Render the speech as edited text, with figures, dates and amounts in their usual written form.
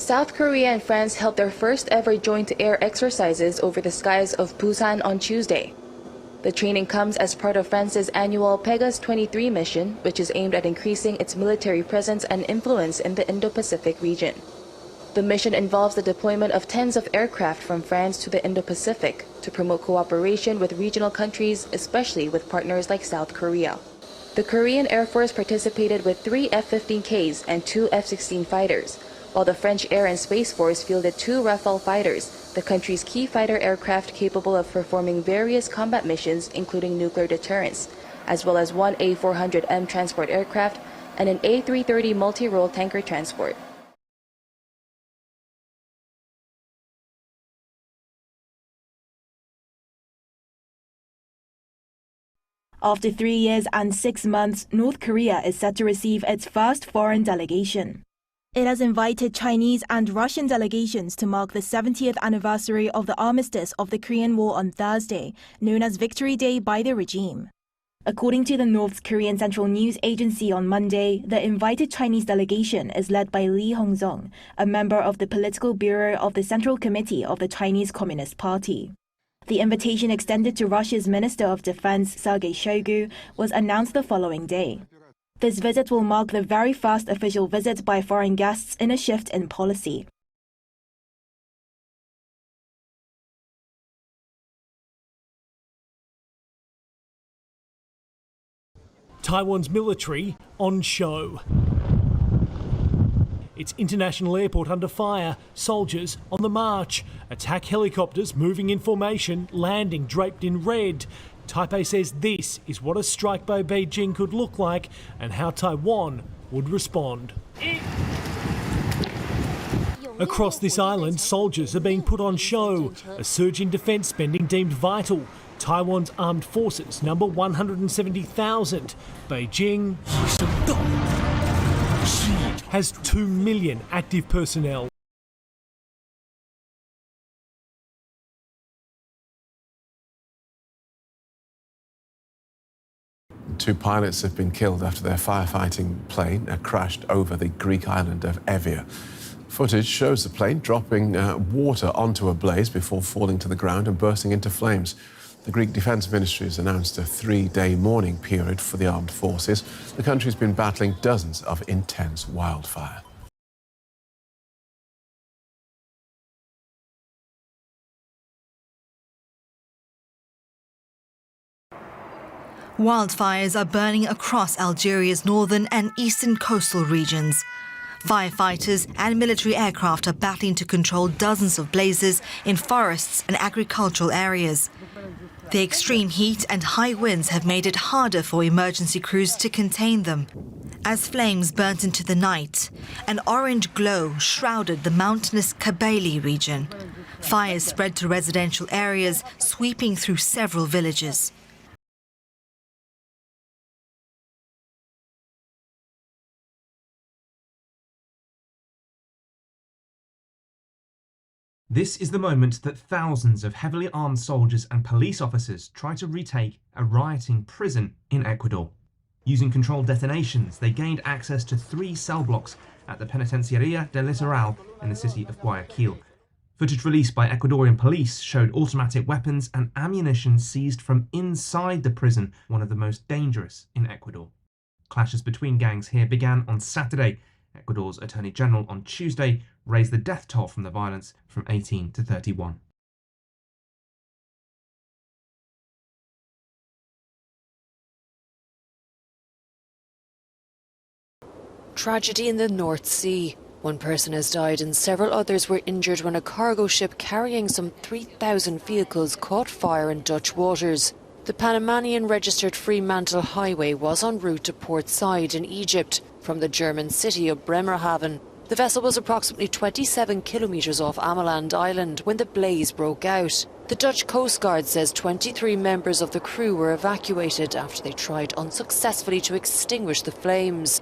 South Korea and France held their first ever joint air exercises over the skies of Busan on Tuesday. The training comes as part of France's annual Pegasus 23 mission, which is aimed at increasing its military presence and influence in the Indo-Pacific region. The mission involves the deployment of tens of aircraft from France to the Indo-Pacific to promote cooperation with regional countries, especially with partners like South Korea. The Korean Air Force participated with 3 F-15Ks and 2 F-16 fighters, while the French Air and Space Force fielded 2 Rafale fighters, the country's key fighter aircraft capable of performing various combat missions, including nuclear deterrence, as well as 1 A400M transport aircraft and an A330 multi-role tanker transport. After 3 years and 6 months, North Korea is set to receive its first foreign delegation. It has invited Chinese and Russian delegations to mark the 70th anniversary of the armistice of the Korean War on Thursday, known as Victory Day by the regime. According to the North Korean Central News Agency on Monday, the invited Chinese delegation is led by Lee Hong-sung, a member of the Political Bureau of the Central Committee of the Chinese Communist Party. The invitation extended to Russia's Minister of Defense, Sergei Shoigu, was announced the following day. This visit will mark the very first official visit by foreign guests in a shift in policy. Taiwan's military on show. Its international airport under fire, soldiers on the march, attack helicopters moving in formation, landing draped in red. Taipei says this is what a strike by Beijing could look like and how Taiwan would respond. Across this island, soldiers are being put on show, a surge in defence spending deemed vital. Taiwan's armed forces number 170,000. Beijing has 2 million active personnel. Two pilots have been killed after their firefighting plane crashed over the Greek island of Evia. Footage shows the plane dropping water onto a blaze before falling to the ground and bursting into flames. The Greek Defence Ministry has announced a 3-day mourning period for the armed forces. The country's been battling dozens of intense wildfire. Wildfires are burning across Algeria's northern and eastern coastal regions. Firefighters and military aircraft are battling to control dozens of blazes in forests and agricultural areas. The extreme heat and high winds have made it harder for emergency crews to contain them. As flames burnt into the night, an orange glow shrouded the mountainous Kabylie region. Fires spread to residential areas, sweeping through several villages. This is the moment that thousands of heavily armed soldiers and police officers try to retake a rioting prison in Ecuador. Using controlled detonations, they gained access to 3 cell blocks at the Penitenciaria del Litoral in the city of Guayaquil. Footage released by Ecuadorian police showed automatic weapons and ammunition seized from inside the prison, one of the most dangerous in Ecuador. Clashes between gangs here began on Saturday. Ecuador's Attorney General on Tuesday raised the death toll from the violence from 18 to 31. Tragedy in the North Sea. One person has died and several others were injured when a cargo ship carrying some 3,000 vehicles caught fire in Dutch waters. The Panamanian registered Fremantle Highway was en route to Port Said in Egypt from the German city of Bremerhaven. The vessel was approximately 27 kilometres off Ameland Island when the blaze broke out. The Dutch Coast Guard says 23 members of the crew were evacuated after they tried unsuccessfully to extinguish the flames.